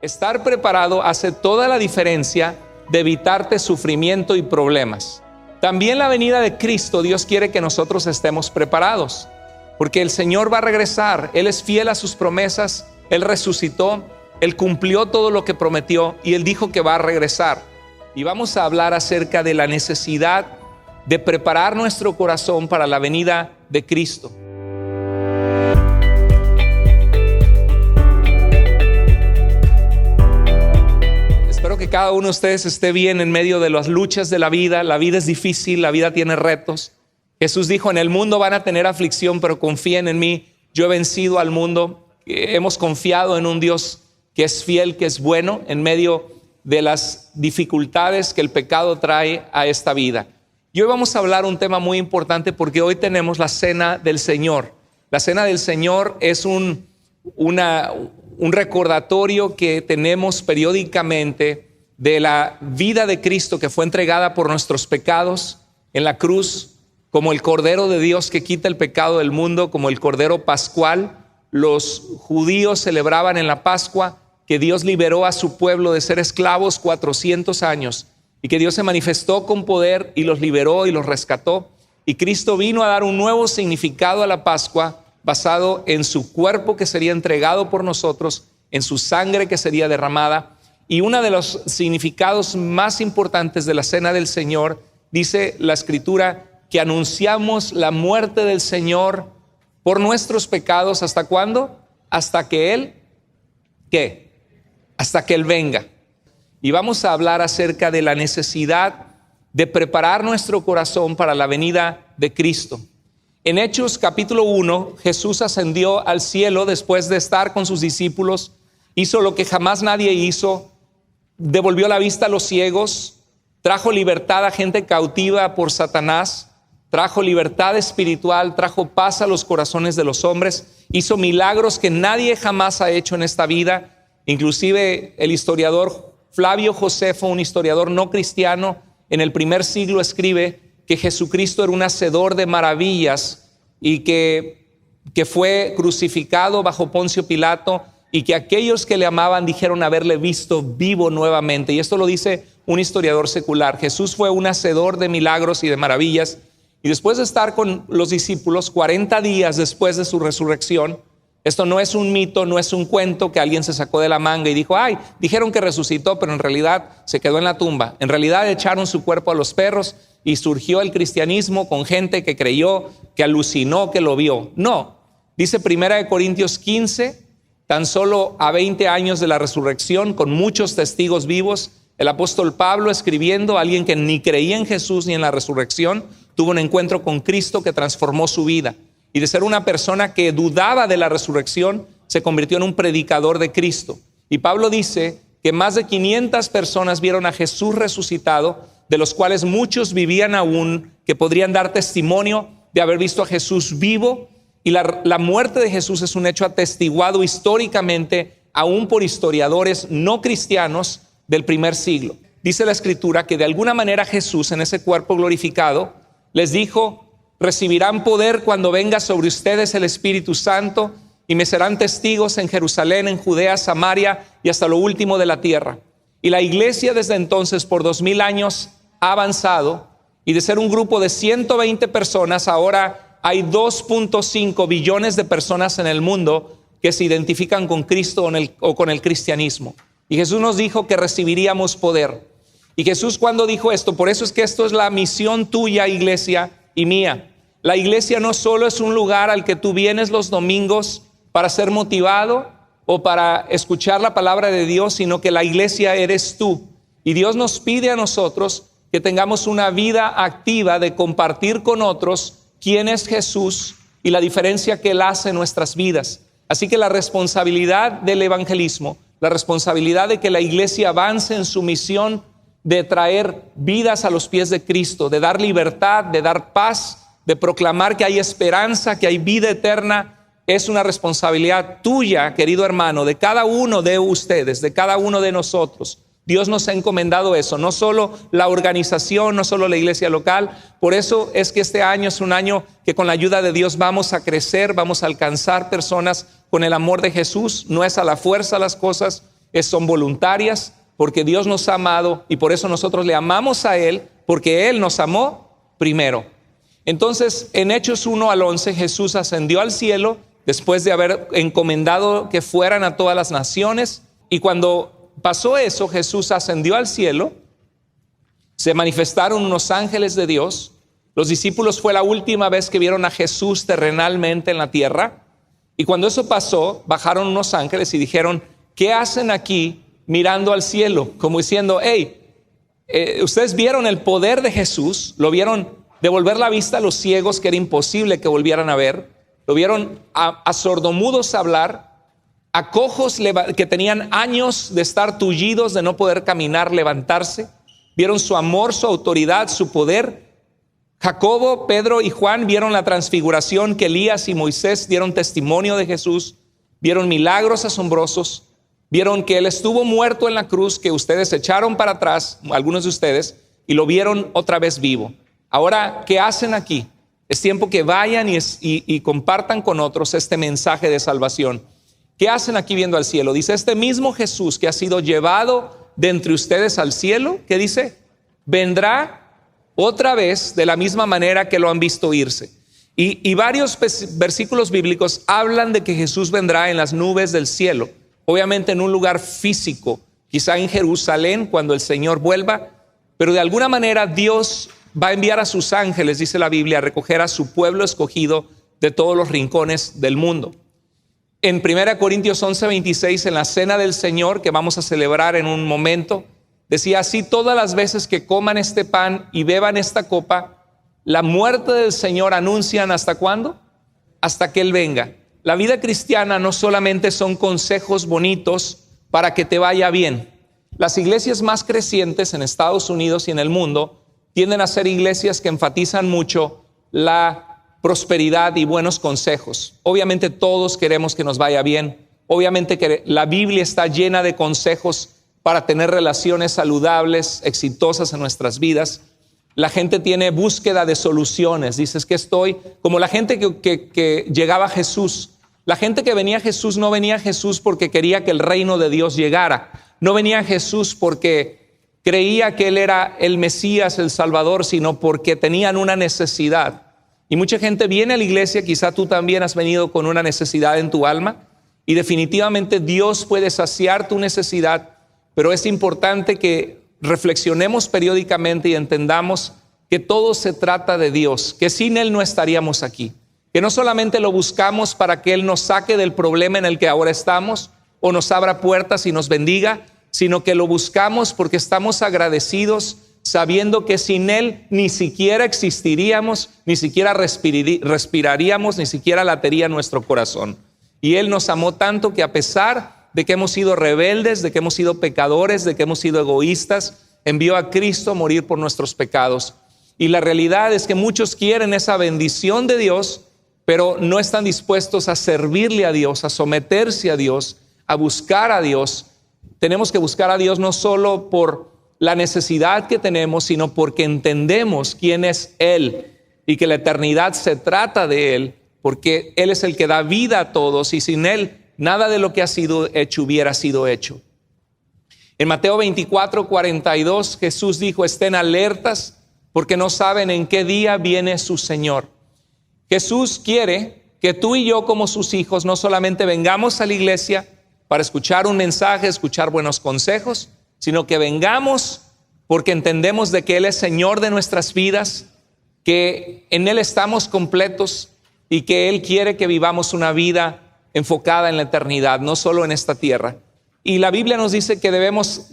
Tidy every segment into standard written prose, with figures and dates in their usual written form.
Estar preparado hace toda la diferencia de evitarte sufrimiento y problemas. También la venida de Cristo, Dios quiere que nosotros estemos preparados, porque el Señor va a regresar. Él es fiel a sus promesas, Él resucitó, Él cumplió todo lo que prometió y Él dijo que va a regresar. Y vamos a hablar acerca de la necesidad de preparar nuestro corazón para la venida de Cristo. Espero que cada uno de ustedes esté bien en medio de las luchas de la vida. La vida es difícil, la vida tiene retos. Jesús dijo, en el mundo van a tener aflicción, pero confíen en mí, yo he vencido al mundo. Hemos confiado en un Dios que es fiel, que es bueno en medio de las dificultades que el pecado trae a esta vida. Y hoy vamos a hablar un tema muy importante porque hoy tenemos la Cena del Señor. La Cena del Señor es un recordatorio que tenemos periódicamente de la vida de Cristo que fue entregada por nuestros pecados en la cruz, como el Cordero de Dios que quita el pecado del mundo, como el Cordero Pascual. Los judíos celebraban en la Pascua que Dios liberó a su pueblo de ser esclavos 400 años y que Dios se manifestó con poder y los liberó y los rescató. Y Cristo vino a dar un nuevo significado a la Pascua basado en su cuerpo que sería entregado por nosotros, en su sangre que sería derramada. Y uno de los significados más importantes de la Cena del Señor, dice la Escritura, que anunciamos la muerte del Señor por nuestros pecados. ¿Hasta cuándo? Hasta que Él, ¿qué? Hasta que Él venga. Y vamos a hablar acerca de la necesidad de preparar nuestro corazón para la venida de Cristo. En Hechos capítulo 1, Jesús ascendió al cielo después de estar con sus discípulos, hizo lo que jamás nadie hizo, devolvió la vista a los ciegos, trajo libertad a gente cautiva por Satanás, trajo libertad espiritual, trajo paz a los corazones de los hombres, hizo milagros que nadie jamás ha hecho en esta vida. Inclusive el historiador Flavio Josefo, un historiador no cristiano, en el primer siglo escribe que Jesucristo era un hacedor de maravillas y que fue crucificado bajo Poncio Pilato y que aquellos que le amaban dijeron haberle visto vivo nuevamente. Y esto lo dice un historiador secular. Jesús fue un hacedor de milagros y de maravillas. Y después de estar con los discípulos 40 días después de su resurrección, esto no es un mito, no es un cuento que alguien se sacó de la manga y dijo, ay, dijeron que resucitó, pero en realidad se quedó en la tumba. En realidad echaron su cuerpo a los perros y surgió el cristianismo con gente que creyó, que alucinó, que lo vio. No, dice 1 Corintios 15, tan solo a 20 años de la resurrección, con muchos testigos vivos, el apóstol Pablo escribiendo, alguien que ni creía en Jesús ni en la resurrección, tuvo un encuentro con Cristo que transformó su vida. Y de ser una persona que dudaba de la resurrección, se convirtió en un predicador de Cristo. Y Pablo dice que más de 500 personas vieron a Jesús resucitado, de los cuales muchos vivían aún, que podrían dar testimonio de haber visto a Jesús vivo. Y la muerte de Jesús es un hecho atestiguado históricamente, aún por historiadores no cristianos del primer siglo. Dice la Escritura que de alguna manera Jesús en ese cuerpo glorificado les dijo, recibirán poder cuando venga sobre ustedes el Espíritu Santo y me serán testigos en Jerusalén, en Judea, Samaria y hasta lo último de la tierra. Y la iglesia desde entonces por 2000 años ha avanzado y de ser un grupo de 120 personas, ahora hay 2.5 billones de personas en el mundo que se identifican con Cristo o con el cristianismo. Y Jesús nos dijo que recibiríamos poder. Y Jesús cuando dijo esto, por eso es que esto es la misión tuya, iglesia, y mía. La iglesia no solo es un lugar al que tú vienes los domingos para ser motivado o para escuchar la palabra de Dios, sino que la iglesia eres tú. Y Dios nos pide a nosotros que tengamos una vida activa de compartir con otros quién es Jesús y la diferencia que Él hace en nuestras vidas. Así que la responsabilidad del evangelismo, la responsabilidad de que la iglesia avance en su misión de traer vidas a los pies de Cristo, de dar libertad, de dar paz, de proclamar que hay esperanza, que hay vida eterna, es una responsabilidad tuya, querido hermano, de cada uno de ustedes, de cada uno de nosotros. Dios nos ha encomendado eso, no solo la organización, no solo la iglesia local. Por eso es que este año es un año que con la ayuda de Dios vamos a crecer, vamos a alcanzar personas con el amor de Jesús. No es a la fuerza las cosas, son voluntarias, porque Dios nos ha amado y por eso nosotros le amamos a Él, porque Él nos amó primero. Entonces, en Hechos 1 al 11, Jesús ascendió al cielo después de haber encomendado que fueran a todas las naciones. Y cuando pasó eso, Jesús ascendió al cielo, se manifestaron unos ángeles de Dios. Los discípulos fue la última vez que vieron a Jesús terrenalmente en la tierra. Y cuando eso pasó, bajaron unos ángeles y dijeron: ¿qué hacen aquí mirando al cielo? Como diciendo: hey, ustedes vieron el poder de Jesús, lo vieron devolver la vista a los ciegos, que era imposible que volvieran a ver, lo vieron a sordomudos hablar, a cojos que tenían años de estar tullidos, de no poder caminar, levantarse. Vieron su amor, su autoridad, su poder. Jacobo, Pedro y Juan vieron la transfiguración, que Elías y Moisés dieron testimonio de Jesús. Vieron milagros asombrosos. Vieron que Él estuvo muerto en la cruz, que ustedes echaron para atrás, algunos de ustedes, y lo vieron otra vez vivo. Ahora, ¿qué hacen aquí? Es tiempo que vayan y compartan con otros este mensaje de salvación. ¿Qué hacen aquí viendo al cielo? Dice: este mismo Jesús que ha sido llevado de entre ustedes al cielo, ¿qué dice? Vendrá otra vez de la misma manera que lo han visto irse. Y varios versículos bíblicos hablan de que Jesús vendrá en las nubes del cielo, obviamente en un lugar físico, quizá en Jerusalén cuando el Señor vuelva, pero de alguna manera Dios va a enviar a sus ángeles, dice la Biblia, a recoger a su pueblo escogido de todos los rincones del mundo. En 1 Corintios 11:26, en la cena del Señor, que vamos a celebrar en un momento, decía: así todas las veces que coman este pan y beban esta copa, la muerte del Señor anuncian. ¿Hasta cuándo? Hasta que Él venga. La vida cristiana no solamente son consejos bonitos para que te vaya bien. Las iglesias más crecientes en Estados Unidos y en el mundo tienden a ser iglesias que enfatizan mucho la prosperidad y buenos consejos. Obviamente todos queremos que nos vaya bien. Obviamente que la Biblia está llena de consejos para tener relaciones saludables, exitosas en nuestras vidas. La gente tiene búsqueda de soluciones. Dices que estoy como la gente que llegaba a Jesús. La gente que venía a Jesús no venía a Jesús porque quería que el reino de Dios llegara. No venía a Jesús porque creía que Él era el Mesías, el Salvador, sino porque tenían una necesidad. Y mucha gente viene a la iglesia, quizá tú también has venido con una necesidad en tu alma, y definitivamente Dios puede saciar tu necesidad, pero es importante que reflexionemos periódicamente y entendamos que todo se trata de Dios, que sin Él no estaríamos aquí, que no solamente lo buscamos para que Él nos saque del problema en el que ahora estamos o nos abra puertas y nos bendiga, sino que lo buscamos porque estamos agradecidos, sabiendo que sin Él ni siquiera existiríamos, ni siquiera respiraríamos, ni siquiera latería nuestro corazón. Y Él nos amó tanto que, a pesar de que hemos sido rebeldes, de que hemos sido pecadores, de que hemos sido egoístas, envió a Cristo a morir por nuestros pecados. Y la realidad es que muchos quieren esa bendición de Dios, pero no están dispuestos a servirle a Dios, a someterse a Dios, a buscar a Dios. Tenemos que buscar a Dios no solo por la necesidad que tenemos, sino porque entendemos quién es Él y que la eternidad se trata de Él, porque Él es el que da vida a todos y sin Él nada de lo que ha sido hecho hubiera sido hecho. En Mateo 24:42 Jesús dijo: estén alertas porque no saben en qué día viene su Señor. Jesús quiere que tú y yo, como sus hijos, no solamente vengamos a la iglesia para escuchar un mensaje, escuchar buenos consejos, sino que vengamos porque entendemos de que Él es Señor de nuestras vidas, que en Él estamos completos y que Él quiere que vivamos una vida enfocada en la eternidad, no solo en esta tierra. Y la Biblia nos dice que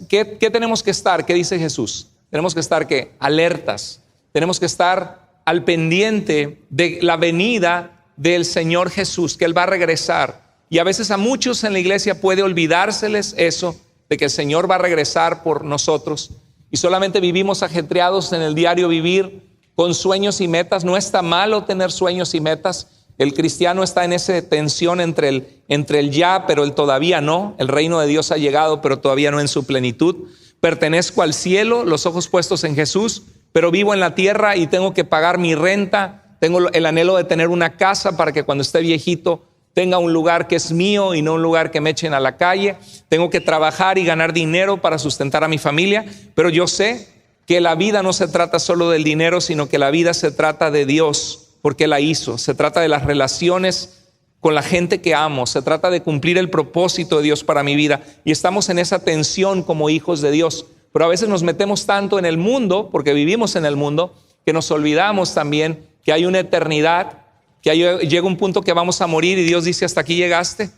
¿qué tenemos que estar? ¿Qué dice Jesús? Tenemos que estar ¿qué? Alertas. Tenemos que estar al pendiente de la venida del Señor Jesús, que Él va a regresar. Y a veces a muchos en la iglesia puede olvidárseles eso, de que el Señor va a regresar por nosotros, y solamente vivimos ajetreados en el diario vivir con sueños y metas. No está malo tener sueños y metas. El cristiano está en esa tensión entre el ya, pero el todavía no. El reino de Dios ha llegado, pero todavía no en su plenitud. Pertenezco al cielo, los ojos puestos en Jesús, pero vivo en la tierra y tengo que pagar mi renta. Tengo el anhelo de tener una casa para que cuando esté viejito tenga un lugar que es mío y no un lugar que me echen a la calle. Tengo que trabajar y ganar dinero para sustentar a mi familia, pero yo sé que la vida no se trata solo del dinero, sino que la vida se trata de Dios, porque la hizo. Se trata de las relaciones con la gente que amo, se trata de cumplir el propósito de Dios para mi vida, y estamos en esa tensión como hijos de Dios. Pero a veces nos metemos tanto en el mundo, porque vivimos en el mundo, que nos olvidamos también que hay una eternidad, que llega un punto que vamos a morir y Dios dice: hasta aquí llegaste.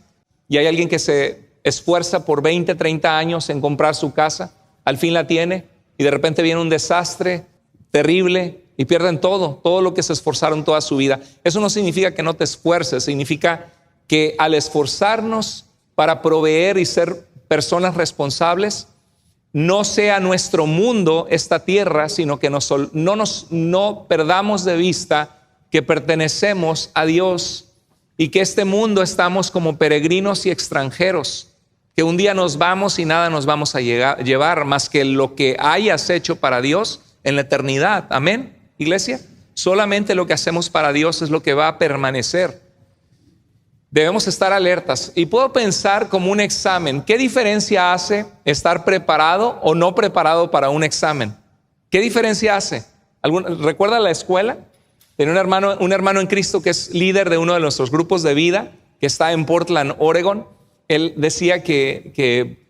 Y hay alguien que se esfuerza por 20, 30 años en comprar su casa, al fin la tiene, y de repente viene un desastre terrible y pierden todo lo que se esforzaron toda su vida. Eso no significa que no te esfuerces, significa que al esforzarnos para proveer y ser personas responsables, no sea nuestro mundo esta tierra, sino que no perdamos de vista que pertenecemos a Dios y que este mundo estamos como peregrinos y extranjeros, que un día nos vamos y nada nos vamos a llevar más que lo que hayas hecho para Dios en la eternidad. Amén, iglesia. Solamente lo que hacemos para Dios es lo que va a permanecer. Debemos estar alertas. Y puedo pensar como un examen. ¿Qué diferencia hace estar preparado o no preparado para un examen? ¿Qué diferencia hace? ¿Recuerda la escuela? Tenía un hermano en Cristo que es líder de uno de nuestros grupos de vida, que está en Portland, Oregon. Él decía que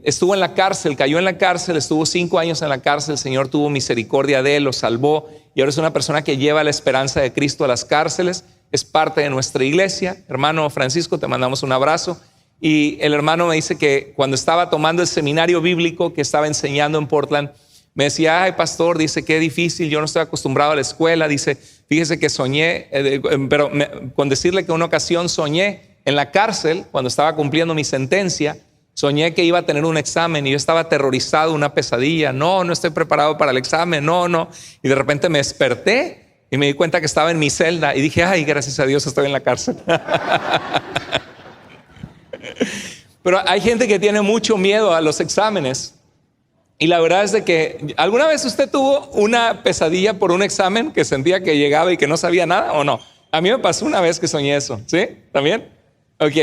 estuvo en la cárcel, cayó en la cárcel, estuvo 5 años en la cárcel. El Señor tuvo misericordia de él, lo salvó, y ahora es una persona que lleva la esperanza de Cristo a las cárceles. Es parte de nuestra iglesia. Hermano Francisco, te mandamos un abrazo. Y el hermano me dice que cuando estaba tomando el seminario bíblico que estaba enseñando en Portland, me decía: ay, pastor, dice, qué difícil, yo no estoy acostumbrado a la escuela. Dice, fíjese que soñé, con decirle que una ocasión soñé en la cárcel, cuando estaba cumpliendo mi sentencia, soñé que iba a tener un examen y yo estaba aterrorizado, una pesadilla. No estoy preparado para el examen, no. Y de repente me desperté y me di cuenta que estaba en mi celda y dije: ay, gracias a Dios estoy en la cárcel. Pero hay gente que tiene mucho miedo a los exámenes. Y la verdad es de que, ¿alguna vez usted tuvo una pesadilla por un examen que sentía que llegaba y que no sabía nada o no? A mí me pasó una vez que soñé eso. ¿Sí? ¿También? Ok.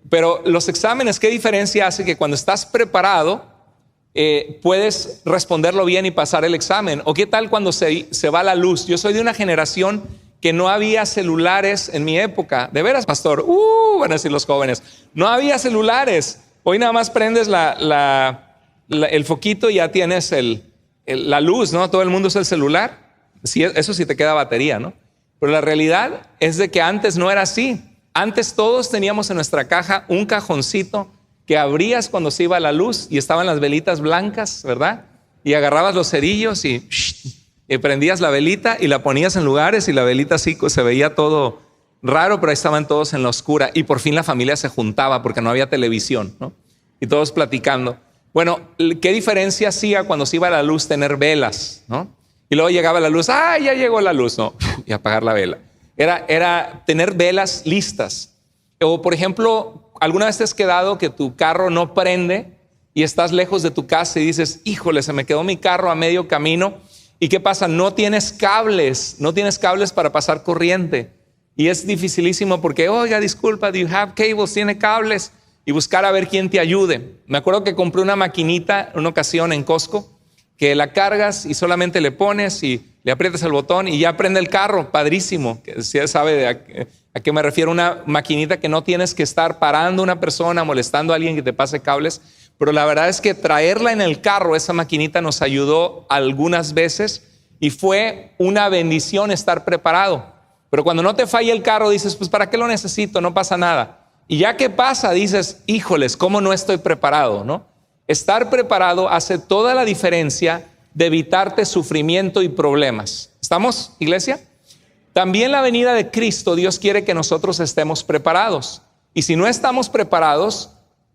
Pero los exámenes, ¿qué diferencia hace? Que cuando estás preparado, puedes responderlo bien y pasar el examen. ¿O qué tal cuando se va la luz? Yo soy de una generación que no había celulares en mi época. De veras, pastor, van a decir los jóvenes, no había celulares. Hoy nada más prendes el foquito y ya tienes la luz, ¿no? Todo el mundo usa el celular. Sí, eso sí te queda batería, ¿no? Pero la realidad es de que antes no era así. Antes todos teníamos en nuestra caja un cajoncito que abrías cuando se iba la luz y estaban las velitas blancas, ¿verdad? Y agarrabas los cerillos y prendías la velita y la ponías en lugares y la velita así se veía todo raro, pero ahí estaban todos en la oscura. Y por fin la familia se juntaba porque no había televisión, ¿no? Y todos platicando. Bueno, ¿qué diferencia hacía cuando se iba la luz tener velas, ¿no? Y luego llegaba la luz, ¡ay, ya llegó la luz! No, y apagar la vela. Era tener velas listas. O por ejemplo, ¿alguna vez te has quedado que tu carro no prende y estás lejos de tu casa y dices: híjole, se me quedó mi carro a medio camino? ¿Y qué pasa? No tienes cables para pasar corriente. Y es dificilísimo porque, oiga, disculpa, do you have cables? ¿Tiene cables? Y buscar a ver quién te ayude. Me acuerdo que compré una maquinita una ocasión en Costco, que la cargas y solamente le pones y le aprietas el botón y ya prende el carro. Padrísimo. Si sabe a qué me refiero, una maquinita que no tienes que estar parando a una persona, molestando a alguien que te pase cables. Pero la verdad es que traerla en el carro, esa maquinita nos ayudó algunas veces y fue una bendición estar preparado. Pero cuando no te falla el carro dices: pues ¿para qué lo necesito? No pasa nada. Y ya que pasa dices: híjoles, ¿cómo no estoy preparado? ¿No? Estar preparado hace toda la diferencia de evitarte sufrimiento y problemas. ¿Estamos, iglesia? También la venida de Cristo, Dios quiere que nosotros estemos preparados. Y si no estamos preparados,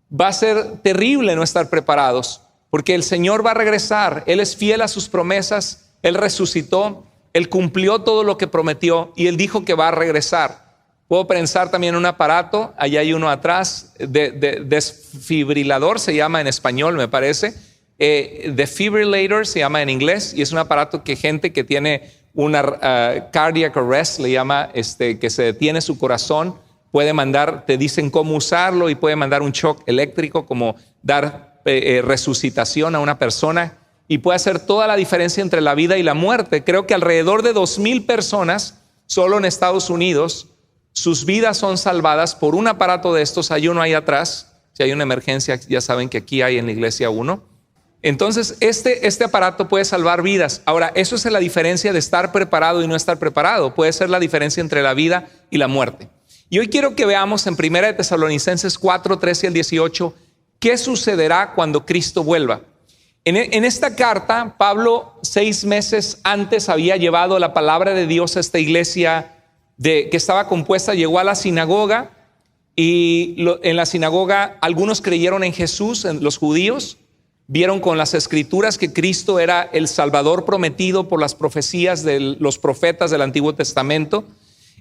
va a ser terrible no estar preparados, porque el Señor va a regresar. Él es fiel a sus promesas, Él resucitó, Él cumplió todo lo que prometió y Él dijo que va a regresar. Puedo pensar también en un aparato, allá hay uno atrás, desfibrilador se llama en español, me parece. Defibrillator se llama en inglés, y es un aparato que gente que tiene una cardiac arrest, le llama, que se detiene su corazón, puede mandar, te dicen cómo usarlo y puede mandar un shock eléctrico, como dar resucitación a una persona, y puede hacer toda la diferencia entre la vida y la muerte. Creo que alrededor de 2,000 personas, solo en Estados Unidos, sus vidas son salvadas por un aparato de estos. Hay uno ahí atrás. Si hay una emergencia, ya saben que aquí hay en la iglesia uno. Entonces, este aparato puede salvar vidas. Ahora, eso es la diferencia de estar preparado y no estar preparado. Puede ser la diferencia entre la vida y la muerte. Y hoy quiero que veamos en 1 de Tesalonicenses 4, 13 al 18, qué sucederá cuando Cristo vuelva. En esta carta, Pablo 6 meses antes había llevado la palabra de Dios a esta iglesia que estaba compuesta. Llegó a la sinagoga y en la sinagoga algunos creyeron en Jesús, en los judíos. Vieron con las escrituras que Cristo era el Salvador prometido por las profecías de los profetas del Antiguo Testamento.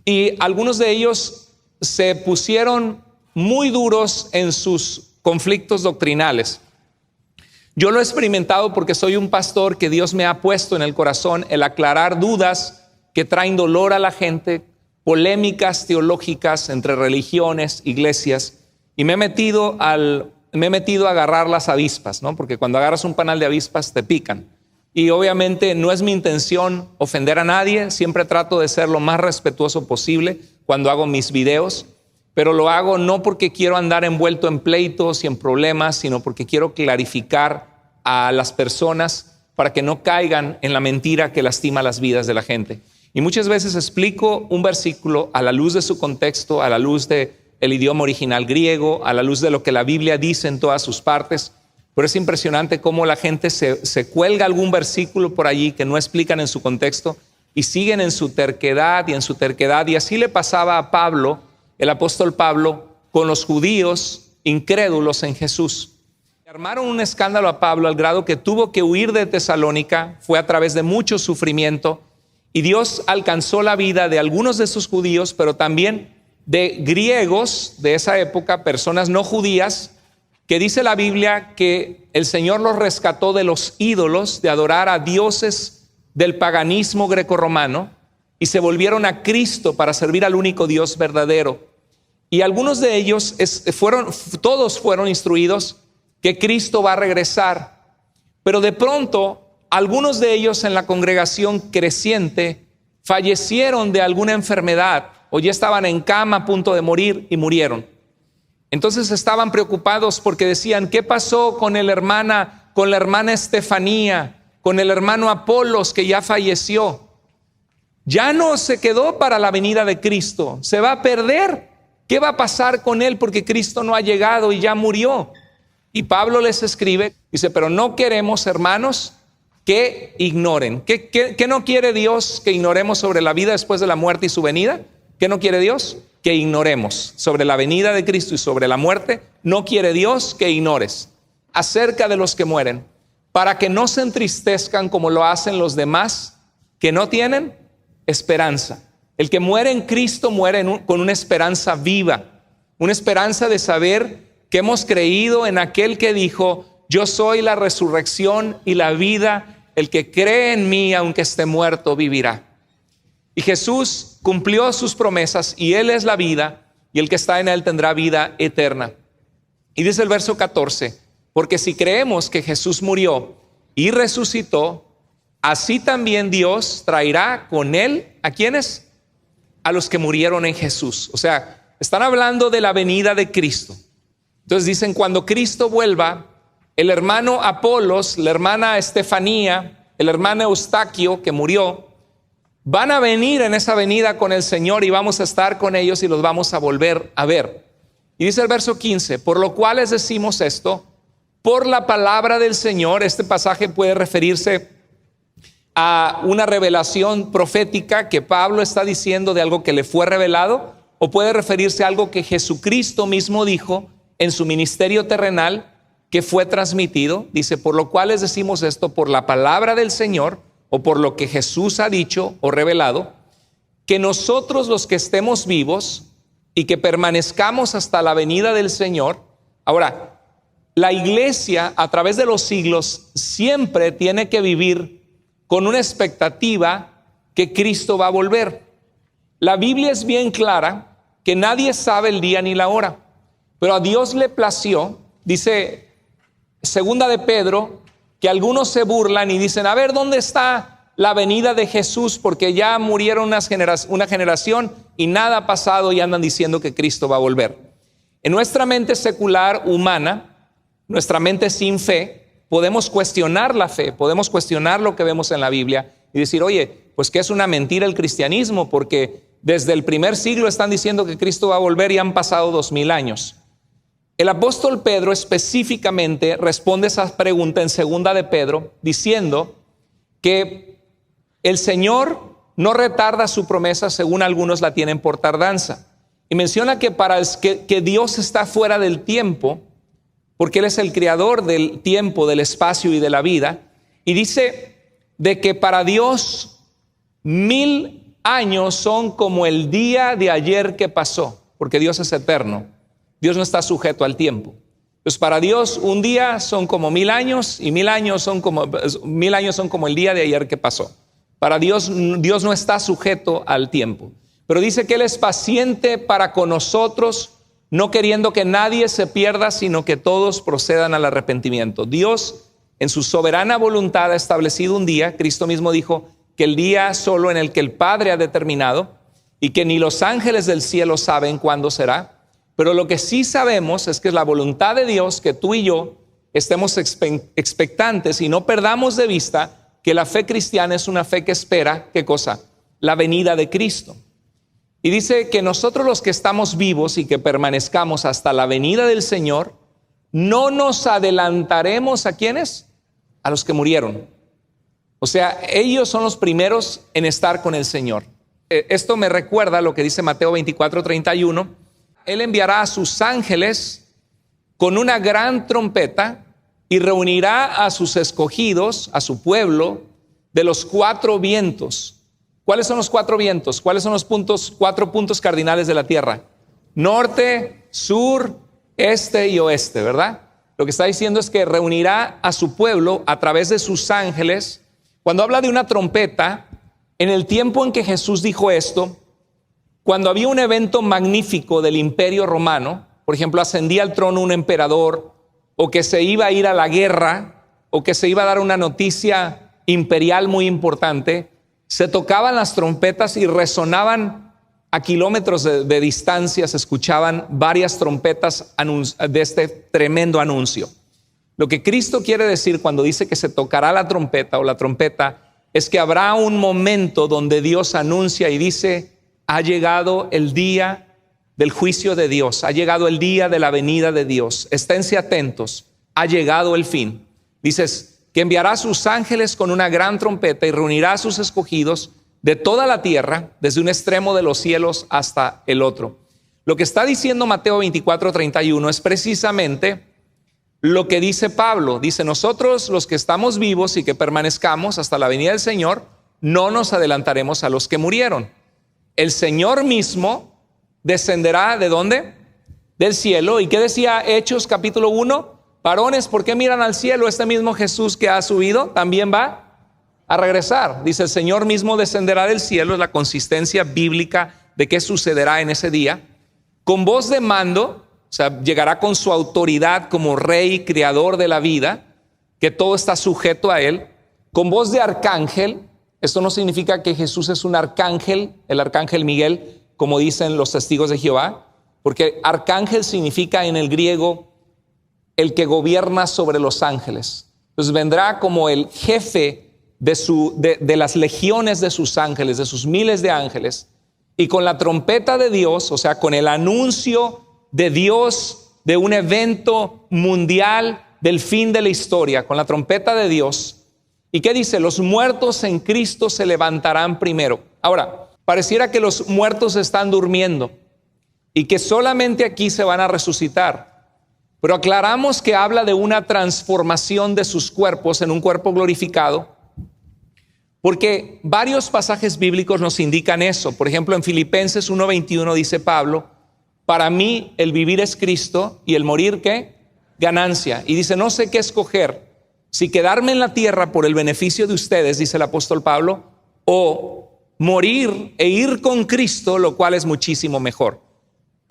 Y algunos de ellos se pusieron muy duros en sus conflictos doctrinales. Yo lo he experimentado porque soy un pastor que Dios me ha puesto en el corazón el aclarar dudas que traen dolor a la gente, polémicas teológicas entre religiones, iglesias, y me he metido a agarrar las avispas, ¿no? Porque cuando agarras un panal de avispas te pican. Y obviamente no es mi intención ofender a nadie, siempre trato de ser lo más respetuoso posible cuando hago mis videos, pero lo hago no porque quiero andar envuelto en pleitos y en problemas, sino porque quiero clarificar a las personas para que no caigan en la mentira que lastima las vidas de la gente. Y muchas veces explico un versículo a la luz de su contexto, a la luz de el idioma original griego, a la luz de lo que la Biblia dice en todas sus partes. Pero es impresionante cómo la gente se cuelga algún versículo por allí que no explican en su contexto y siguen en su terquedad y en su terquedad. Y así le pasaba a Pablo, el apóstol Pablo, con los judíos incrédulos en Jesús. Armaron un escándalo a Pablo al grado que tuvo que huir de Tesalónica. Fue a través de mucho sufrimiento y Dios alcanzó la vida de algunos de esos judíos, pero también de griegos de esa época, personas no judías, que dice la Biblia que el Señor los rescató de los ídolos, de adorar a dioses del paganismo grecorromano, y se volvieron a Cristo para servir al único Dios verdadero. Y algunos de ellos todos fueron instruidos que Cristo va a regresar, pero de pronto algunos de ellos en la congregación creciente fallecieron de alguna enfermedad o ya estaban en cama a punto de morir y murieron. Entonces estaban preocupados porque decían, ¿qué pasó con la hermana Estefanía, con el hermano Apolos que ya falleció? Ya no se quedó para la venida de Cristo, se va a perder. ¿Qué va a pasar con él? Porque Cristo no ha llegado y ya murió. Y Pablo les escribe, dice, pero no queremos, hermanos, que ignoren. ¿Qué no quiere Dios que ignoremos sobre la vida después de la muerte y su venida? ¿Qué no quiere Dios? Que ignoremos sobre la venida de Cristo y sobre la muerte. No quiere Dios que ignores acerca de los que mueren, para que no se entristezcan como lo hacen los demás que no tienen esperanza. El que muere en Cristo muere con una esperanza viva, una esperanza de saber que hemos creído en aquel que dijo, yo soy la resurrección y la vida, el que cree en mí aunque esté muerto vivirá. Y Jesús cumplió sus promesas y Él es la vida y el que está en Él tendrá vida eterna. Y dice el verso 14, porque si creemos que Jesús murió y resucitó, así también Dios traerá con Él, ¿a quiénes? A los que murieron en Jesús. O sea, están hablando de la venida de Cristo. Entonces dicen, cuando Cristo vuelva, el hermano Apolos, la hermana Estefanía, el hermano Eustaquio que murió, van a venir en esa venida con el Señor y vamos a estar con ellos y los vamos a volver a ver. Y dice el verso 15, por lo cual les decimos esto, por la palabra del Señor. Este pasaje puede referirse a una revelación profética que Pablo está diciendo de algo que le fue revelado, o puede referirse a algo que Jesucristo mismo dijo en su ministerio terrenal que fue transmitido. Dice, por lo cual les decimos esto, por la palabra del Señor, o por lo que Jesús ha dicho o revelado, que nosotros los que estemos vivos y que permanezcamos hasta la venida del Señor. Ahora, la iglesia a través de los siglos siempre tiene que vivir con una expectativa que Cristo va a volver. La Biblia es bien clara que nadie sabe el día ni la hora, pero a Dios le plació, dice segunda de Pedro, que algunos se burlan y dicen, a ver, ¿dónde está la venida de Jesús? Porque ya murieron una generación y nada ha pasado y andan diciendo que Cristo va a volver. En nuestra mente secular, humana, nuestra mente sin fe, podemos cuestionar la fe, podemos cuestionar lo que vemos en la Biblia y decir, oye, pues que es una mentira el cristianismo, porque desde el primer siglo están diciendo que Cristo va a volver y han pasado 2000 años. El apóstol Pedro específicamente responde esa pregunta en segunda de Pedro diciendo que el Señor no retarda su promesa según algunos la tienen por tardanza. Y menciona que que Dios está fuera del tiempo, porque Él es el creador del tiempo, del espacio y de la vida. Y dice de que para Dios 1000 años son como el día de ayer que pasó, porque Dios es eterno. Dios no está sujeto al tiempo. Pues para Dios un día son como 1000 años y 1000 años son como el día de ayer que pasó. Para Dios, Dios no está sujeto al tiempo. Pero dice que Él es paciente para con nosotros, no queriendo que nadie se pierda, sino que todos procedan al arrepentimiento. Dios, en su soberana voluntad, ha establecido un día. Cristo mismo dijo que el día solo en el que el Padre ha determinado y que ni los ángeles del cielo saben cuándo será. Pero lo que sí sabemos es que es la voluntad de Dios que tú y yo estemos expectantes y no perdamos de vista que la fe cristiana es una fe que espera, ¿qué cosa? La venida de Cristo. Y dice que nosotros los que estamos vivos y que permanezcamos hasta la venida del Señor, no nos adelantaremos ¿a quiénes? A los que murieron. O sea, ellos son los primeros en estar con el Señor. Esto me recuerda lo que dice Mateo 24:31. Él enviará a sus ángeles con una gran trompeta y reunirá a sus escogidos, a su pueblo, de los 4 vientos. ¿Cuáles son los 4 vientos? ¿Cuáles son los 4 puntos cardinales de la tierra? Norte, sur, este y oeste, ¿verdad? Lo que está diciendo es que reunirá a su pueblo a través de sus ángeles. Cuando habla de una trompeta, en el tiempo en que Jesús dijo esto, cuando había un evento magnífico del Imperio Romano, por ejemplo, ascendía al trono un emperador, o que se iba a ir a la guerra, o que se iba a dar una noticia imperial muy importante, se tocaban las trompetas y resonaban a kilómetros de distancia, se escuchaban varias trompetas de este tremendo anuncio. Lo que Cristo quiere decir cuando dice que se tocará la trompeta o la trompeta, es que habrá un momento donde Dios anuncia y dice, ha llegado el día del juicio de Dios, ha llegado el día de la venida de Dios, esténse atentos, ha llegado el fin. Dices que enviará a sus ángeles con una gran trompeta y reunirá a sus escogidos de toda la tierra, desde un extremo de los cielos hasta el otro. Lo que está diciendo Mateo 24:31 es precisamente lo que dice Pablo. Dice, nosotros los que estamos vivos y que permanezcamos hasta la venida del Señor, no nos adelantaremos a los que murieron. El Señor mismo descenderá, ¿de dónde? Del cielo. ¿Y qué decía Hechos capítulo 1? Varones, ¿por qué miran al cielo? Este mismo Jesús que ha subido también va a regresar. Dice, el Señor mismo descenderá del cielo, es la consistencia bíblica de qué sucederá en ese día. Con voz de mando, o sea, llegará con su autoridad como rey, creador de la vida, que todo está sujeto a él. Con voz de arcángel. Esto no significa que Jesús es un arcángel, el arcángel Miguel, como dicen los testigos de Jehová, porque arcángel significa en el griego el que gobierna sobre los ángeles. Entonces vendrá como el jefe de las legiones de sus ángeles, de sus miles de ángeles, y con la trompeta de Dios, o sea, con el anuncio de Dios de un evento mundial del fin de la historia, con la trompeta de Dios. ¿Y qué dice? Los muertos en Cristo se levantarán primero. Ahora, pareciera que los muertos están durmiendo y que solamente aquí se van a resucitar. Pero aclaramos que habla de una transformación de sus cuerpos en un cuerpo glorificado, porque varios pasajes bíblicos nos indican eso. Por ejemplo, en Filipenses 1:21 dice Pablo, para mí el vivir es Cristo y el morir, ¿qué? Ganancia. Y dice, no sé qué escoger, si quedarme en la tierra por el beneficio de ustedes, dice el apóstol Pablo, o morir e ir con Cristo, lo cual es muchísimo mejor.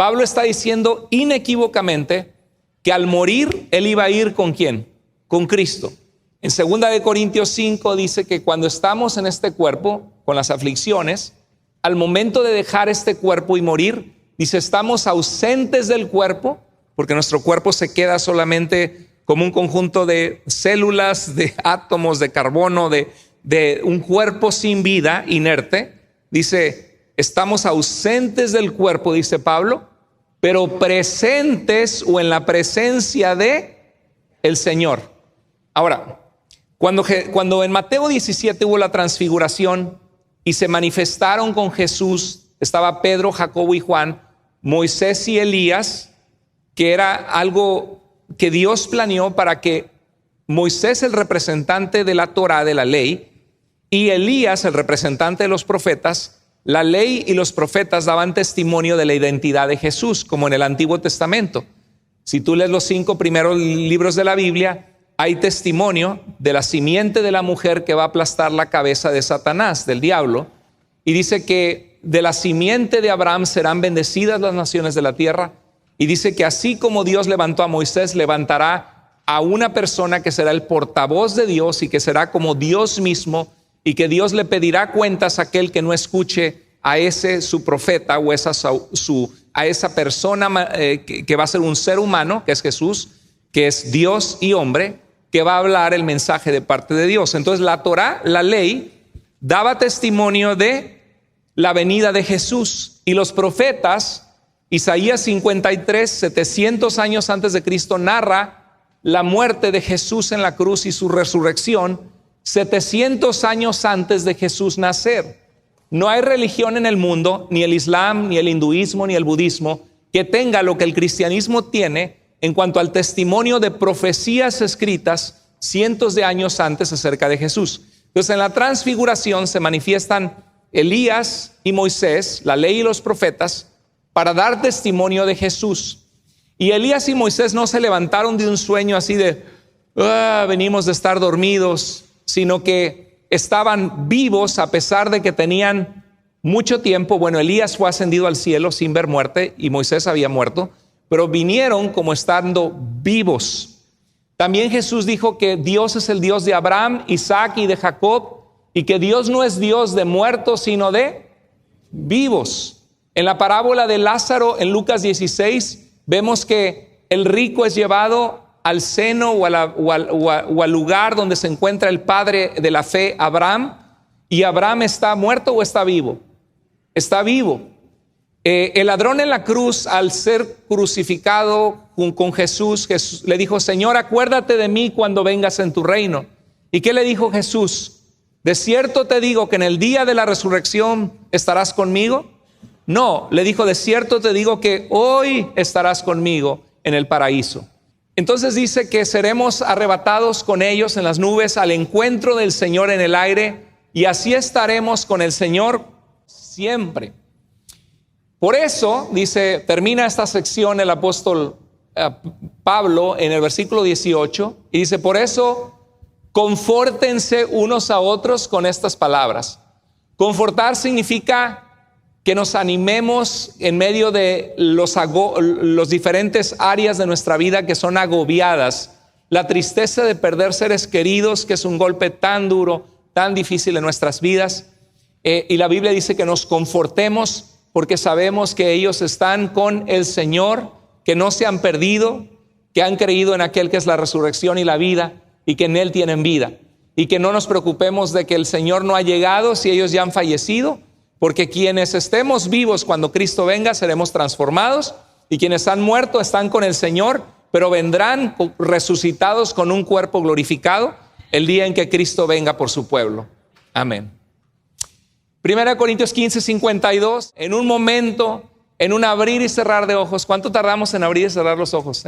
Pablo está diciendo inequívocamente que al morir él iba a ir ¿con quién? Con Cristo. En 2 Corintios 5 dice que cuando estamos en este cuerpo, con las aflicciones, al momento de dejar este cuerpo y morir, dice, estamos ausentes del cuerpo, porque nuestro cuerpo se queda solamente como un conjunto de células, de átomos, de carbono, de un cuerpo sin vida, inerte. Dice, estamos ausentes del cuerpo, dice Pablo, pero presentes o en la presencia de el Señor. Ahora, cuando en Mateo 17 hubo la transfiguración y se manifestaron con Jesús, estaba Pedro, Jacobo y Juan, Moisés y Elías, que era algo que Dios planeó para que Moisés, el representante de la Torá, de la ley, y Elías, el representante de los profetas, la ley y los profetas daban testimonio de la identidad de Jesús, como en el Antiguo Testamento. Si tú lees los 5 primeros libros de la Biblia, hay testimonio de la simiente de la mujer que va a aplastar la cabeza de Satanás, del diablo, y dice que de la simiente de Abraham serán bendecidas las naciones de la tierra, y dice que así como Dios levantó a Moisés, levantará a una persona que será el portavoz de Dios y que será como Dios mismo, y que Dios le pedirá cuentas a aquel que no escuche a ese su profeta o a esa persona que va a ser un ser humano, que es Jesús, que es Dios y hombre, que va a hablar el mensaje de parte de Dios. Entonces la Torá, la ley, daba testimonio de la venida de Jesús, y los profetas, Isaías 53, 700 años antes de Cristo, narra la muerte de Jesús en la cruz y su resurrección 700 años antes de Jesús nacer. No hay religión en el mundo, ni el Islam, ni el hinduismo, ni el budismo, que tenga lo que el cristianismo tiene en cuanto al testimonio de profecías escritas cientos de años antes acerca de Jesús. Entonces, en la transfiguración se manifiestan Elías y Moisés, la ley y los profetas, para dar testimonio de Jesús. Y Elías y Moisés no se levantaron de un sueño así de, venimos de estar dormidos, sino que estaban vivos a pesar de que tenían mucho tiempo. Bueno, Elías fue ascendido al cielo sin ver muerte y Moisés había muerto, pero vinieron como estando vivos. También Jesús dijo que Dios es el Dios de Abraham, Isaac y de Jacob, y que Dios no es Dios de muertos, sino de vivos. En la parábola de Lázaro, en Lucas 16, vemos que el rico es llevado al seno o al lugar donde se encuentra el padre de la fe, Abraham, y Abraham está muerto o está vivo. Está vivo. El ladrón en la cruz, al ser crucificado con Jesús, Jesús le dijo, Señor, acuérdate de mí cuando vengas en tu reino. ¿Y qué le dijo Jesús? ¿De cierto te digo que en el día de la resurrección estarás conmigo? No, le dijo, de cierto te digo que hoy estarás conmigo en el paraíso. Entonces dice que seremos arrebatados con ellos en las nubes al encuentro del Señor en el aire, y así estaremos con el Señor siempre. Por eso, dice, termina esta sección el apóstol Pablo en el versículo 18, y dice, por eso confórtense unos a otros con estas palabras. Confortar significa que nos animemos en medio de los diferentes áreas de nuestra vida que son agobiadas. La tristeza de perder seres queridos, que es un golpe tan duro, tan difícil en nuestras vidas. Y la Biblia dice que nos confortemos porque sabemos que ellos están con el Señor, que no se han perdido, que han creído en aquel que es la resurrección y la vida, y que en Él tienen vida. Y que no nos preocupemos de que el Señor no ha llegado si ellos ya han fallecido, porque quienes estemos vivos cuando Cristo venga seremos transformados, y quienes han muerto están con el Señor, pero vendrán resucitados con un cuerpo glorificado el día en que Cristo venga por su pueblo. Amén. 1 Corintios 15, 52, en un momento, en un abrir y cerrar de ojos. ¿Cuánto tardamos en abrir y cerrar los ojos?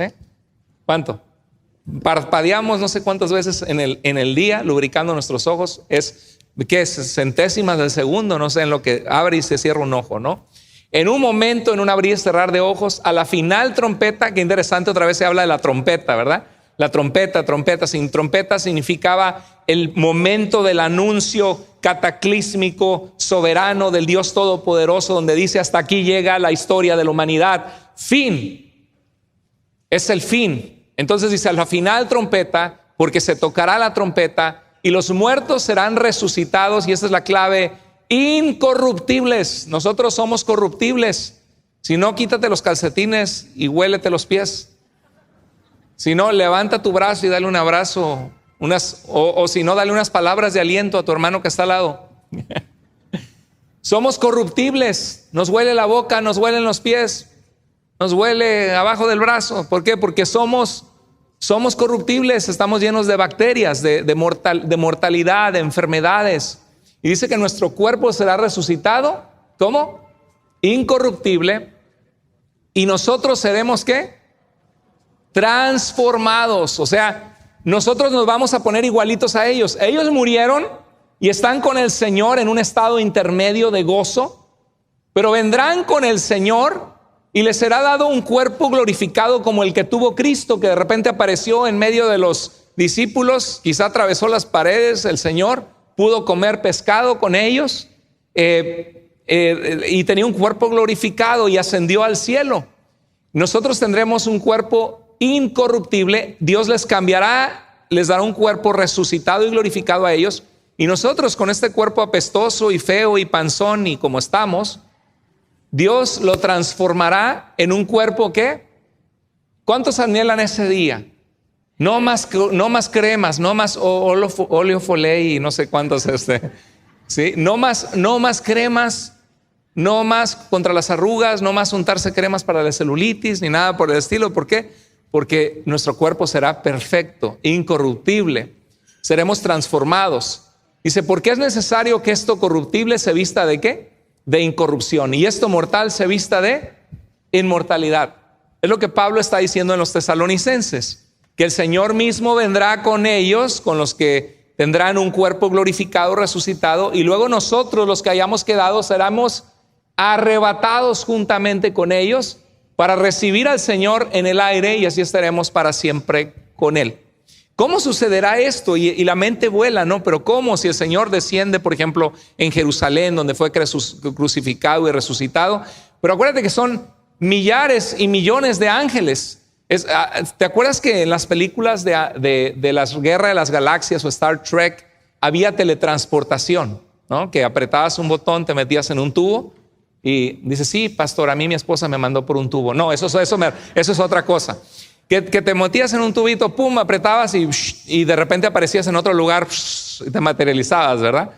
¿Cuánto? Parpadeamos no sé cuántas veces en el día, lubricando nuestros ojos. ¿Qué es? Centésimas de segundo, no sé, en lo que abre y se cierra un ojo, ¿no? En un momento, en un abrir y cerrar de ojos, a la final trompeta, qué interesante, otra vez se habla de la trompeta, ¿verdad? La trompeta, sin trompeta significaba el momento del anuncio cataclísmico, soberano del Dios Todopoderoso, donde dice hasta aquí llega la historia de la humanidad. fin. Es el fin. Entonces dice, a la final trompeta, porque se tocará la trompeta y los muertos serán resucitados, y esa es la clave, incorruptibles. Nosotros somos corruptibles. Si no, quítate los calcetines y huélete los pies. Si no, levanta tu brazo y dale un abrazo, o si no, dale unas palabras de aliento a tu hermano que está al lado. Somos corruptibles, nos huele la boca, nos huelen los pies, nos huele abajo del brazo. ¿Por qué? Porque somos corruptibles, estamos llenos de bacterias, de mortalidad, de enfermedades. Y dice que nuestro cuerpo será resucitado, ¿cómo? Incorruptible. Y nosotros seremos, ¿qué? Transformados. O sea, nosotros nos vamos a poner igualitos a ellos. Ellos murieron y están con el Señor en un estado intermedio de gozo, pero vendrán con el Señor y les será dado un cuerpo glorificado como el que tuvo Cristo, que de repente apareció en medio de los discípulos, quizá atravesó las paredes, el Señor pudo comer pescado con ellos y tenía un cuerpo glorificado y ascendió al cielo. Nosotros tendremos un cuerpo incorruptible, Dios les cambiará, les dará un cuerpo resucitado y glorificado a ellos, y nosotros con este cuerpo apestoso y feo y panzón y como estamos, Dios lo transformará en un cuerpo que, ¿cuántos anhelan ese día? No más cremas, no más óleo foley y no sé cuántos ¿sí? No más cremas, no más contra las arrugas, no más untarse cremas para la celulitis ni nada por el estilo. ¿Por qué? Porque nuestro cuerpo será perfecto, incorruptible, seremos transformados. Dice, ¿por qué es necesario que esto corruptible se vista de qué? De incorrupción, y esto mortal se vista de inmortalidad. Es lo que Pablo está diciendo en los tesalonicenses, que el Señor mismo vendrá con ellos, con los que tendrán un cuerpo glorificado, resucitado, y luego nosotros, los que hayamos quedado, seremos arrebatados juntamente con ellos para recibir al Señor en el aire, y así estaremos para siempre con Él. ¿Cómo sucederá esto? Y la mente vuela, ¿no? Pero ¿cómo? Si el Señor desciende, por ejemplo, en Jerusalén, donde fue crucificado y resucitado. Pero acuérdate que son millares y millones de ángeles. ¿Te acuerdas que en las películas de la Guerra de las Galaxias o Star Trek había teletransportación, ¿no? Que apretabas un botón, te metías en un tubo y dices, sí, pastor, a mí mi esposa me mandó por un tubo. No, eso es otra cosa. Que te metías en un tubito, pum, apretabas y de repente aparecías en otro lugar y te materializabas, ¿verdad?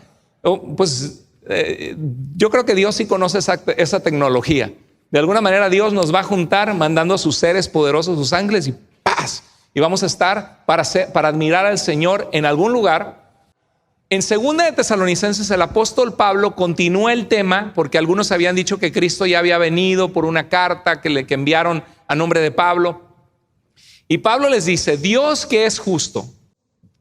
Yo creo que Dios sí conoce esa tecnología. De alguna manera Dios nos va a juntar mandando a sus seres poderosos, sus ángeles, y ¡paz! Y vamos a estar para admirar al Señor en algún lugar. En 2 de Tesalonicenses el apóstol Pablo continúa el tema, porque algunos habían dicho que Cristo ya había venido por una carta que enviaron a nombre de Pablo. Y Pablo les dice, Dios que es justo.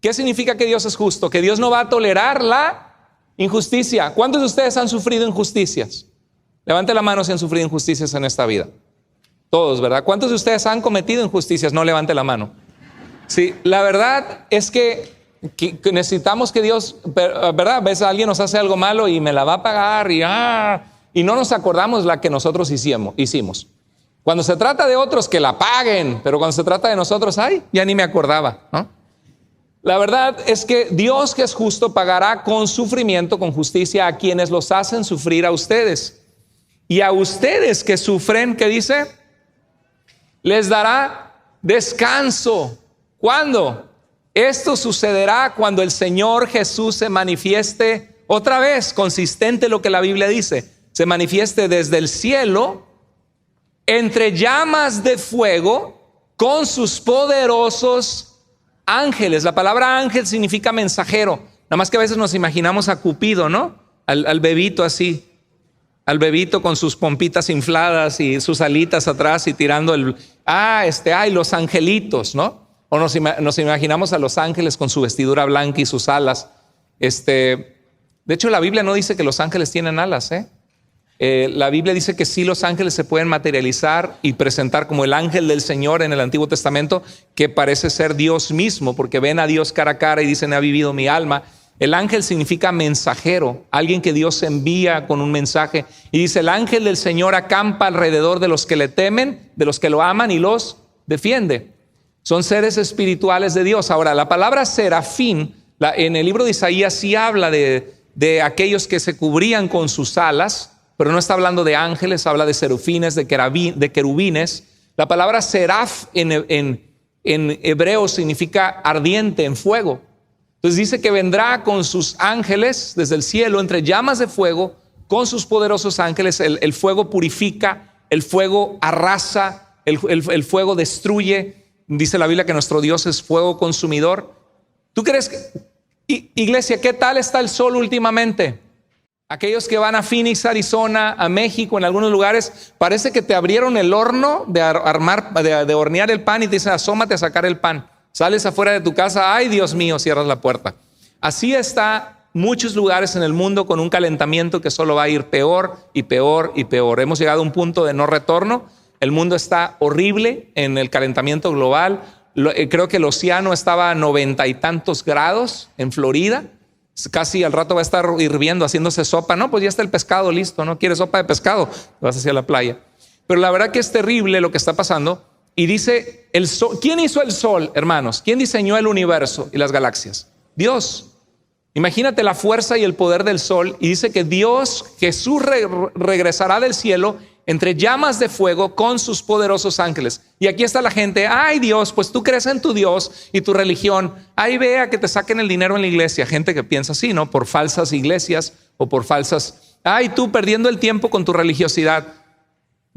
¿Qué significa que Dios es justo? Que Dios no va a tolerar la injusticia. ¿Cuántos de ustedes han sufrido injusticias? Levante la mano si han sufrido injusticias en esta vida. Todos, ¿verdad? ¿Cuántos de ustedes han cometido injusticias? No levante la mano. Sí, la verdad es que necesitamos que Dios, ¿verdad? A veces alguien nos hace algo malo y me la va a pagar y no nos acordamos la que nosotros hicimos. Cuando se trata de otros, que la paguen, pero cuando se trata de nosotros, ya ni me acordaba, ¿no? La verdad es que Dios, que es justo, pagará con sufrimiento, con justicia, a quienes los hacen sufrir a ustedes. Y a ustedes que sufren, ¿qué dice? Les dará descanso. ¿Cuándo? Esto sucederá cuando el Señor Jesús se manifieste otra vez, consistente lo que la Biblia dice, se manifieste desde el cielo, entre llamas de fuego, con sus poderosos ángeles. La palabra ángel significa mensajero. Nada más que a veces nos imaginamos a Cupido, ¿no? Al bebito así, al bebito con sus pompitas infladas y sus alitas atrás y tirando los angelitos, ¿no? O nos imaginamos a los ángeles con su vestidura blanca y sus alas. De hecho, la Biblia no dice que los ángeles tienen alas, la Biblia dice que sí, los ángeles se pueden materializar y presentar como el ángel del Señor en el Antiguo Testamento, que parece ser Dios mismo, porque ven a Dios cara a cara y dicen, ha vivido mi alma. El ángel significa mensajero, alguien que Dios envía con un mensaje. Y dice, el ángel del Señor acampa alrededor de los que le temen, de los que lo aman y los defiende. Son seres espirituales de Dios. Ahora, la palabra serafín, en el libro de Isaías sí habla de aquellos que se cubrían con sus alas, pero no está hablando de ángeles, habla de serafines, de querubines. La palabra seraf en hebreo significa ardiente, en fuego. Entonces dice que vendrá con sus ángeles desde el cielo, entre llamas de fuego, con sus poderosos ángeles. El fuego purifica, el fuego arrasa, el fuego destruye. Dice la Biblia que nuestro Dios es fuego consumidor. ¿Tú crees que, iglesia, qué tal está el sol últimamente? Aquellos que van a Phoenix, Arizona, a México, en algunos lugares, parece que te abrieron el horno de hornear el pan y te dicen, asómate a sacar el pan. Sales afuera de tu casa, ay Dios mío, cierras la puerta. Así está muchos lugares en el mundo con un calentamiento que solo va a ir peor y peor y peor. Hemos llegado a un punto de no retorno. El mundo está horrible en el calentamiento global. Creo que el océano estaba a 90 y tantos grados en Florida. Casi al rato va a estar hirviendo, haciéndose sopa. No, pues ya está el pescado listo, ¿no? ¿Quieres sopa de pescado? Vas hacia la playa. Pero la verdad que es terrible lo que está pasando. Y dice, el sol, ¿quién hizo el sol, hermanos? ¿Quién diseñó el universo y las galaxias? Dios. Imagínate la fuerza y el poder del sol. Y dice que Dios, Jesús regresará del cielo entre llamas de fuego con sus poderosos ángeles. Y aquí está la gente, ay Dios, pues tú crees en tu Dios y tu religión. Ay, vea que te saquen el dinero en la iglesia. Gente que piensa así, ¿no? Por falsas iglesias o por falsas. Ay, tú perdiendo el tiempo con tu religiosidad.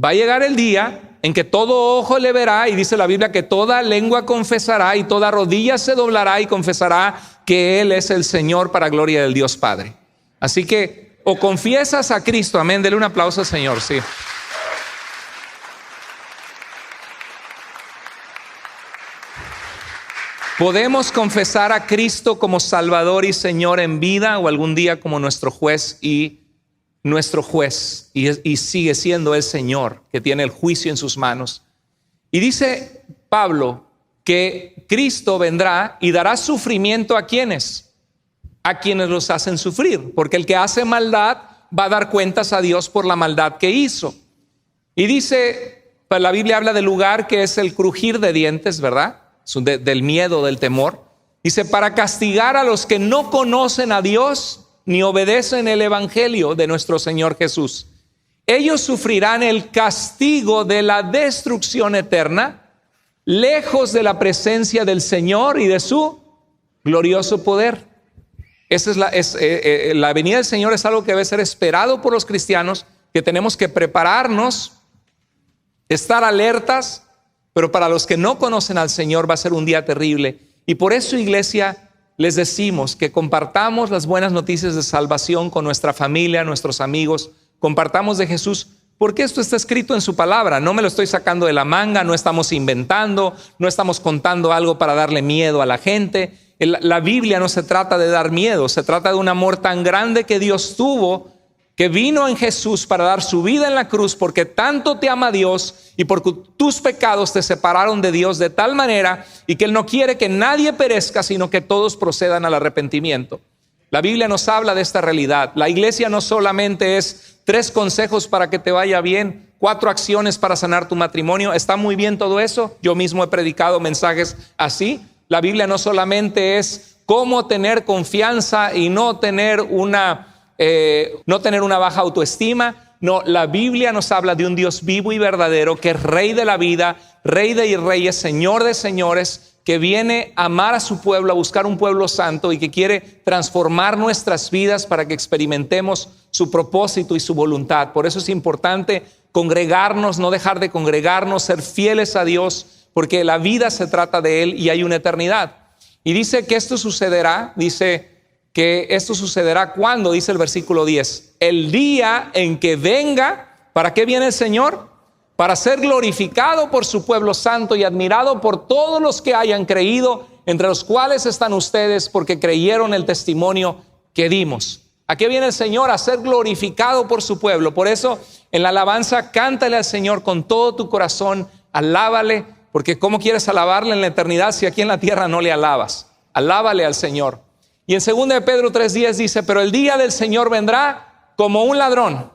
Va a llegar el día en que todo ojo le verá, y dice la Biblia que toda lengua confesará y toda rodilla se doblará y confesará que Él es el Señor para gloria del Dios Padre. Así que o confiesas a Cristo, amén, dele un aplauso al Señor, sí. Podemos confesar a Cristo como Salvador y Señor en vida o algún día como nuestro juez y sigue siendo el Señor que tiene el juicio en sus manos. Y dice Pablo que Cristo vendrá y dará sufrimiento a quienes los hacen sufrir, porque el que hace maldad va a dar cuentas a Dios por la maldad que hizo. Y dice, pues la Biblia habla del lugar que es el crujir de dientes, ¿verdad? Del miedo, del temor. Dice, para castigar a los que no conocen a Dios ni obedecen el evangelio de nuestro Señor Jesús. Ellos sufrirán el castigo de la destrucción eterna, lejos de la presencia del Señor y de su glorioso poder. Esa es la venida del Señor es algo que debe ser esperado por los cristianos, que tenemos que prepararnos, estar alertas, pero para los que no conocen al Señor va a ser un día terrible. Y por eso, iglesia, les decimos que compartamos las buenas noticias de salvación con nuestra familia, nuestros amigos, compartamos de Jesús, porque esto está escrito en su palabra. No me lo estoy sacando de la manga, no estamos inventando, no estamos contando algo para darle miedo a la gente. La Biblia no se trata de dar miedo, se trata de un amor tan grande que Dios tuvo, que vino en Jesús para dar su vida en la cruz, porque tanto te ama Dios y porque tus pecados te separaron de Dios de tal manera, y que Él no quiere que nadie perezca, sino que todos procedan al arrepentimiento. La Biblia nos habla de esta realidad. La iglesia no solamente es 3 consejos para que te vaya bien, 4 acciones para sanar tu matrimonio. Está muy bien todo eso. Yo mismo he predicado mensajes así. La Biblia no solamente es cómo tener confianza y no tener una baja autoestima. No, la Biblia nos habla de un Dios vivo y verdadero, que es Rey de la vida, Rey de reyes, Señor de señores, que viene a amar a su pueblo, a buscar un pueblo santo y que quiere transformar nuestras vidas para que experimentemos su propósito y su voluntad. Por eso es importante congregarnos, no dejar de congregarnos, ser fieles a Dios, porque la vida se trata de Él y hay una eternidad. Y dice que esto sucederá, ¿cuándo? Dice el versículo 10, el día en que venga. ¿Para qué viene el Señor? Para ser glorificado por su pueblo santo y admirado por todos los que hayan creído, entre los cuales están ustedes, porque creyeron el testimonio que dimos. ¿A qué viene el Señor? A ser glorificado por su pueblo. Por eso en la alabanza cántale al Señor con todo tu corazón, alábale, porque ¿cómo quieres alabarle en la eternidad si aquí en la tierra no le alabas? Alábale al Señor. Y en 2 de Pedro 3:10 dice, pero el día del Señor vendrá como un ladrón.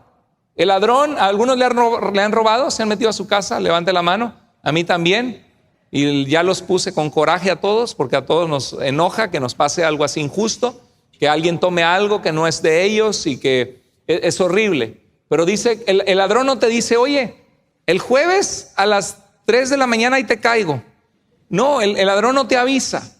El ladrón, ¿a algunos le han robado? ¿Se han metido a su casa? Levante la mano. A mí también. Y ya los puse con coraje a todos, porque a todos nos enoja que nos pase algo así injusto, que alguien tome algo que no es de ellos y que es horrible. Pero dice, el ladrón no te dice, oye, el jueves a las 3 de la mañana y te caigo. No, el ladrón no te avisa.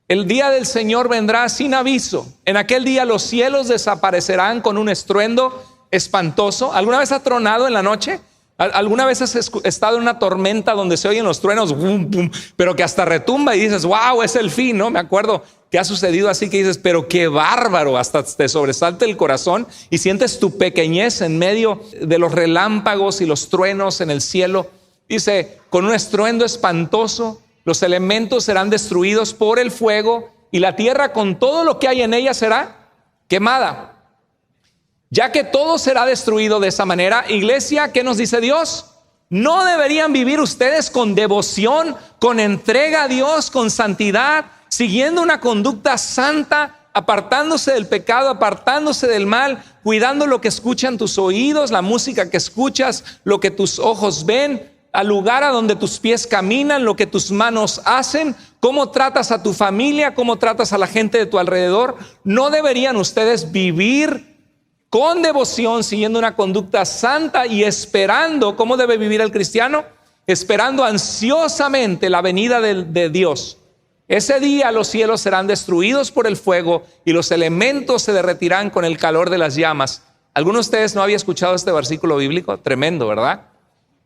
El día del Señor vendrá sin aviso. En aquel día los cielos desaparecerán con un estruendo espantoso. ¿Alguna vez ha tronado en la noche? ¿Alguna vez has estado en una tormenta donde se oyen los truenos, boom, boom, pero que hasta retumba y dices, wow, es el fin, ¿no? Me acuerdo que ha sucedido así que dices, pero qué bárbaro, hasta te sobresalta el corazón y sientes tu pequeñez en medio de los relámpagos y los truenos en el cielo. Dice, con un estruendo espantoso, los elementos serán destruidos por el fuego y la tierra con todo lo que hay en ella será quemada. Ya que todo será destruido de esa manera, iglesia, ¿qué nos dice Dios? ¿No deberían vivir ustedes con devoción, con entrega a Dios, con santidad, siguiendo una conducta santa, apartándose del pecado, apartándose del mal, cuidando lo que escuchan tus oídos, la música que escuchas, lo que tus ojos ven, al lugar a donde tus pies caminan, lo que tus manos hacen, cómo tratas a tu familia, cómo tratas a la gente de tu alrededor? ¿No deberían ustedes vivir con devoción, siguiendo una conducta santa y esperando? ¿Cómo debe vivir el cristiano? Esperando ansiosamente la venida de Dios. Ese día los cielos serán destruidos por el fuego y los elementos se derretirán con el calor de las llamas. ¿Alguno de ustedes no había escuchado este versículo bíblico? Tremendo, ¿verdad?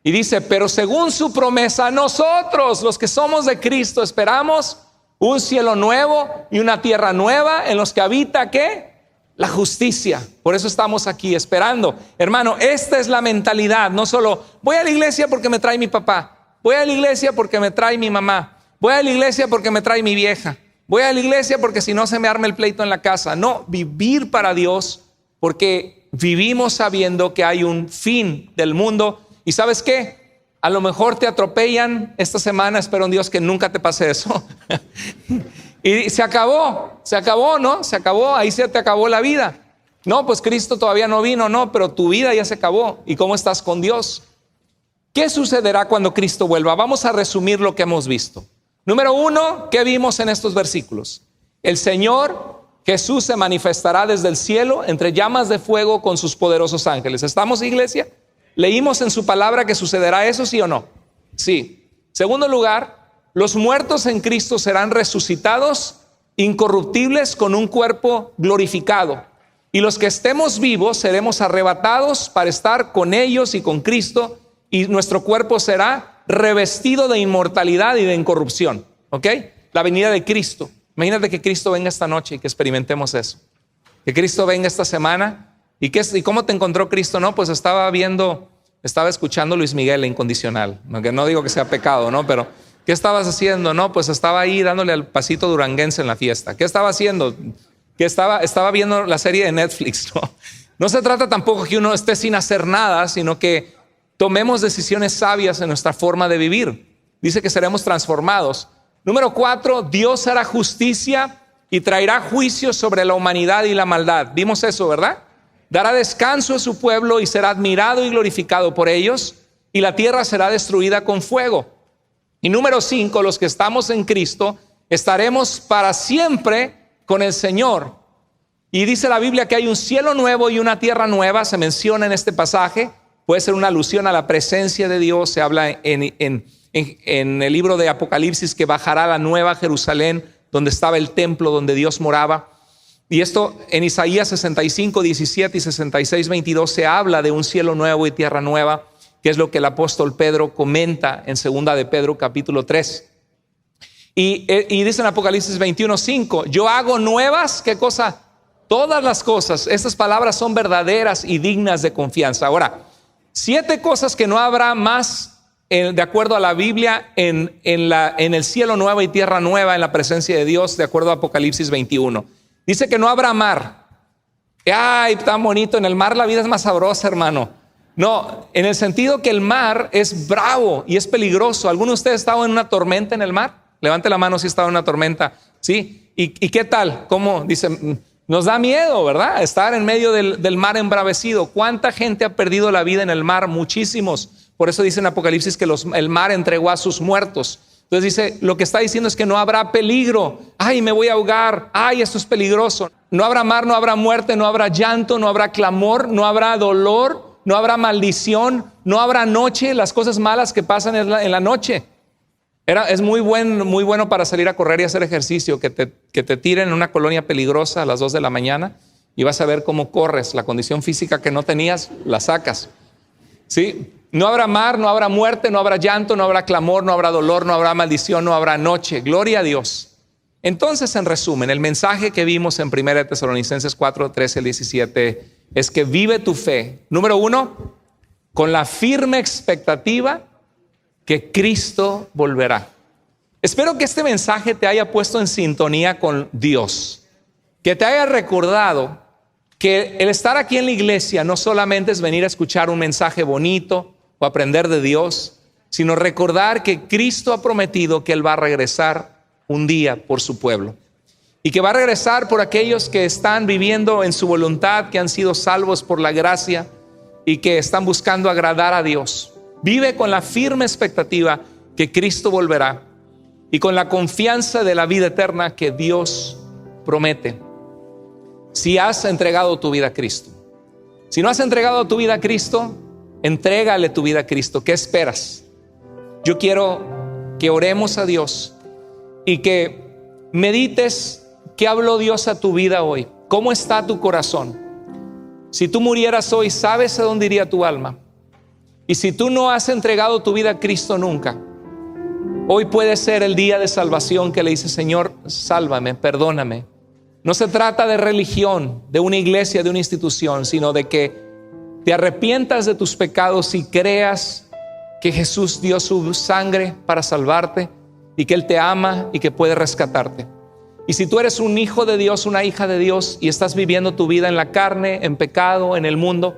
Y dice, pero según su promesa, nosotros, los que somos de Cristo, esperamos un cielo nuevo y una tierra nueva en los que habita, ¿qué? La justicia. Por eso estamos aquí esperando. Hermano, esta es la mentalidad. No solo voy a la iglesia porque me trae mi papá, voy a la iglesia porque me trae mi mamá, voy a la iglesia porque me trae mi vieja, voy a la iglesia porque si no se me arma el pleito en la casa. No, vivir para Dios, porque vivimos sabiendo que hay un fin del mundo. ¿Y sabes qué? A lo mejor te atropellan esta semana. Espero en Dios que nunca te pase eso. Y se acabó, ¿no? Se acabó, ahí se te acabó la vida. No, pues Cristo todavía no vino, no, pero tu vida ya se acabó. ¿Y cómo estás con Dios? ¿Qué sucederá cuando Cristo vuelva? Vamos a resumir lo que hemos visto. Número 1, ¿qué vimos en estos versículos? El Señor Jesús se manifestará desde el cielo entre llamas de fuego con sus poderosos ángeles. ¿Estamos, iglesia? ¿Leímos en su palabra que sucederá eso, sí o no? Sí. Segundo lugar, los muertos en Cristo serán resucitados, incorruptibles, con un cuerpo glorificado. Y los que estemos vivos seremos arrebatados para estar con ellos y con Cristo, y nuestro cuerpo será revestido de inmortalidad y de incorrupción. ¿Ok? La venida de Cristo. Imagínate que Cristo venga esta noche y que experimentemos eso. Que Cristo venga esta semana. ¿Y cómo te encontró Cristo? No, pues estaba escuchando Luis Miguel, la Incondicional. Que no digo que sea pecado, ¿no? Pero ¿qué estabas haciendo? No, pues estaba ahí dándole al pasito duranguense en la fiesta. ¿Qué estaba haciendo? Que estaba viendo la serie de Netflix, ¿no? No se trata tampoco que uno esté sin hacer nada, sino que tomemos decisiones sabias en nuestra forma de vivir. Dice que seremos transformados. Número 4, Dios hará justicia y traerá juicio sobre la humanidad y la maldad. Vimos eso, ¿verdad? Dará descanso a su pueblo y será admirado y glorificado por ellos, y la tierra será destruida con fuego. Y número 5, los que estamos en Cristo estaremos para siempre con el Señor. Y dice la Biblia que hay un cielo nuevo y una tierra nueva. Se menciona en este pasaje. Puede ser una alusión a la presencia de Dios. Se habla en el libro de Apocalipsis que bajará la nueva Jerusalén, donde estaba el templo donde Dios moraba. Y esto en Isaías 65, 17 y 66, 22 se habla de un cielo nuevo y tierra nueva, que es lo que el apóstol Pedro comenta en 2 de Pedro capítulo 3. Y dice en Apocalipsis 21, 5, yo hago nuevas, ¿qué cosa? Todas las cosas. Estas palabras son verdaderas y dignas de confianza. Ahora, 7 cosas que no habrá más, de acuerdo a la Biblia, en el cielo nuevo y tierra nueva, en la presencia de Dios, de acuerdo a Apocalipsis 21. Dice que no habrá mar. Ay, tan bonito, en el mar la vida es más sabrosa, hermano. No, en el sentido que el mar es bravo y es peligroso. ¿Alguno de ustedes ha estado en una tormenta en el mar? Levante la mano si ha estado en una tormenta. ¿sí? ¿Y qué tal? ¿Cómo? Dice, nos da miedo, ¿verdad? Estar en medio del mar embravecido. ¿Cuánta gente ha perdido la vida en el mar? Muchísimos. Por eso dice en Apocalipsis que el mar entregó a sus muertos. Entonces dice, lo que está diciendo es que no habrá peligro. Ay, me voy a ahogar. Ay, esto es peligroso. No habrá mar, no habrá muerte, no habrá llanto, no habrá clamor, no habrá dolor, no habrá maldición, no habrá noche, las cosas malas que pasan en la noche. Es muy bueno para salir a correr y hacer ejercicio, que te tiren en una colonia peligrosa a las 2 de la mañana y vas a ver cómo corres. La condición física que no tenías, la sacas. ¿Sí? No habrá mar, no habrá muerte, no habrá llanto, no habrá clamor, no habrá dolor, no habrá maldición, no habrá noche. Gloria a Dios. Entonces, en resumen, el mensaje que vimos en 1 Tesalonicenses 4, 13 al 17 es que vive tu fe. Número 1, con la firme expectativa que Cristo volverá. Espero que este mensaje te haya puesto en sintonía con Dios, que te haya recordado que el estar aquí en la iglesia no solamente es venir a escuchar un mensaje bonito o aprender de Dios, sino recordar que Cristo ha prometido que Él va a regresar un día por su pueblo y que va a regresar por aquellos que están viviendo en su voluntad, que han sido salvos por la gracia y que están buscando agradar a Dios. Vive con la firme expectativa que Cristo volverá y con la confianza de la vida eterna que Dios promete. Si has entregado tu vida a Cristo. Si no has entregado tu vida a Cristo, entrégale tu vida a Cristo. ¿Qué esperas? Yo quiero que oremos a Dios y que medites qué habló Dios a tu vida hoy. ¿Cómo está tu corazón? Si tú murieras hoy, ¿sabes a dónde iría tu alma? Y si tú no has entregado tu vida a Cristo nunca, hoy puede ser el día de salvación que le dices, Señor, sálvame, perdóname. No se trata de religión, de una iglesia, de una institución, sino de que te arrepientas de tus pecados y creas que Jesús dio su sangre para salvarte y que Él te ama y que puede rescatarte. Y si tú eres un hijo de Dios, una hija de Dios y estás viviendo tu vida en la carne, en pecado, en el mundo,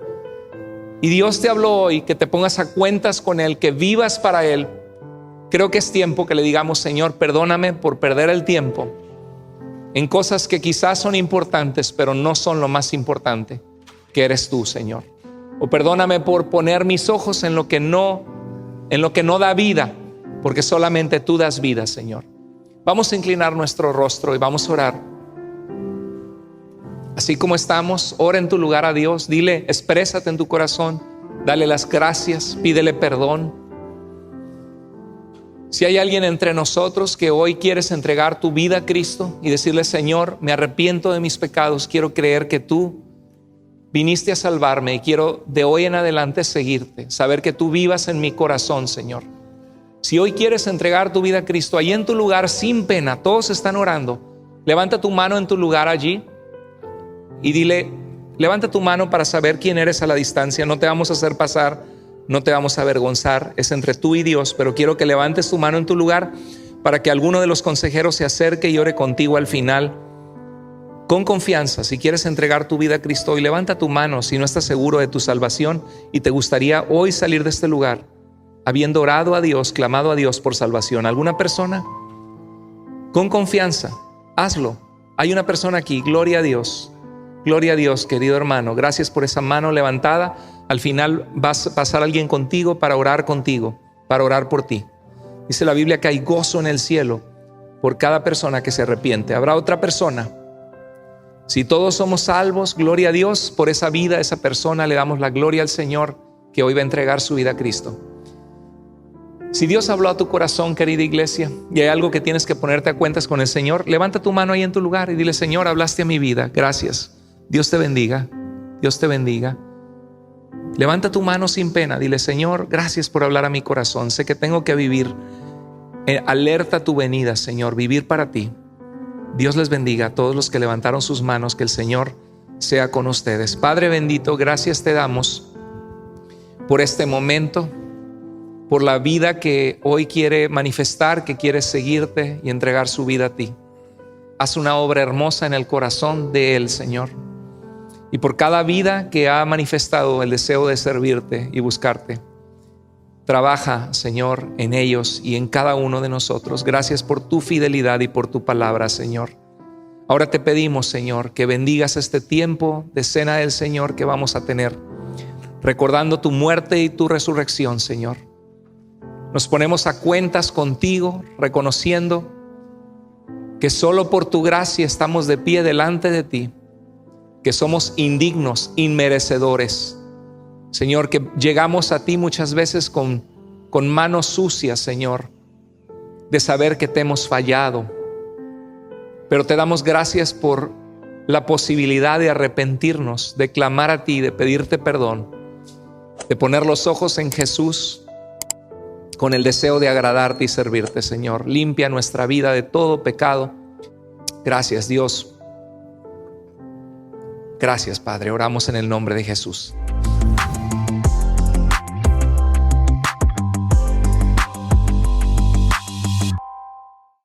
y Dios te habló hoy que te pongas a cuentas con Él, que vivas para Él, creo que es tiempo que le digamos, Señor, perdóname por perder el tiempo en cosas que quizás son importantes, pero no son lo más importante, que eres tú, Señor. O perdóname por poner mis ojos en lo que no da vida, porque solamente tú das vida, Señor. Vamos a inclinar nuestro rostro y vamos a orar. Así como estamos, ora en tu lugar a Dios, dile, exprésate en tu corazón, dale las gracias, pídele perdón. Si hay alguien entre nosotros que hoy quieres entregar tu vida a Cristo y decirle, Señor, me arrepiento de mis pecados, quiero creer que tú viniste a salvarme y quiero de hoy en adelante seguirte, saber que tú vivas en mi corazón, Señor. Si hoy quieres entregar tu vida a Cristo, ahí en tu lugar sin pena, todos están orando, levanta tu mano en tu lugar allí y dile, levanta tu mano para saber quién eres a la distancia. No te vamos a hacer pasar, no te vamos a avergonzar, es entre tú y Dios, pero quiero que levantes tu mano en tu lugar para que alguno de los consejeros se acerque y ore contigo al final. Con confianza, si quieres entregar tu vida a Cristo hoy, levanta tu mano si no estás seguro de tu salvación y te gustaría hoy salir de este lugar habiendo orado a Dios, clamado a Dios por salvación. ¿Alguna persona? Con confianza, hazlo. Hay una persona aquí, gloria a Dios. Gloria a Dios, querido hermano. Gracias por esa mano levantada. Al final va a pasar alguien contigo para orar contigo, para orar por ti. Dice la Biblia que hay gozo en el cielo por cada persona que se arrepiente. ¿Habrá otra persona? Si todos somos salvos, gloria a Dios por esa vida, esa persona, le damos la gloria al Señor que hoy va a entregar su vida a Cristo. Si Dios habló a tu corazón, querida iglesia, y hay algo que tienes que ponerte a cuentas con el Señor, levanta tu mano ahí en tu lugar y dile, Señor, hablaste a mi vida, gracias. Dios te bendiga, Dios te bendiga. Levanta tu mano sin pena, dile, Señor, gracias por hablar a mi corazón. Sé que tengo que vivir, alerta a tu venida, Señor, vivir para ti. Dios les bendiga a todos los que levantaron sus manos, que el Señor sea con ustedes. Padre bendito, gracias te damos por este momento, por la vida que hoy quiere manifestar, que quiere seguirte y entregar su vida a ti. Haz una obra hermosa en el corazón de él, Señor. Y por cada vida que ha manifestado el deseo de servirte y buscarte. Trabaja, Señor, en ellos y en cada uno de nosotros. Gracias por tu fidelidad y por tu palabra, Señor. Ahora te pedimos, Señor, que bendigas este tiempo de cena del Señor que vamos a tener, recordando tu muerte y tu resurrección, Señor. Nos ponemos a cuentas contigo, reconociendo que solo por tu gracia estamos de pie delante de ti, que somos indignos, inmerecedores. Señor, que llegamos a ti muchas veces con manos sucias, Señor, de saber que te hemos fallado. Pero te damos gracias por la posibilidad de arrepentirnos, de clamar a ti, de pedirte perdón, de poner los ojos en Jesús con el deseo de agradarte y servirte, Señor. Limpia nuestra vida de todo pecado. Gracias, Dios. Gracias, Padre. Oramos en el nombre de Jesús.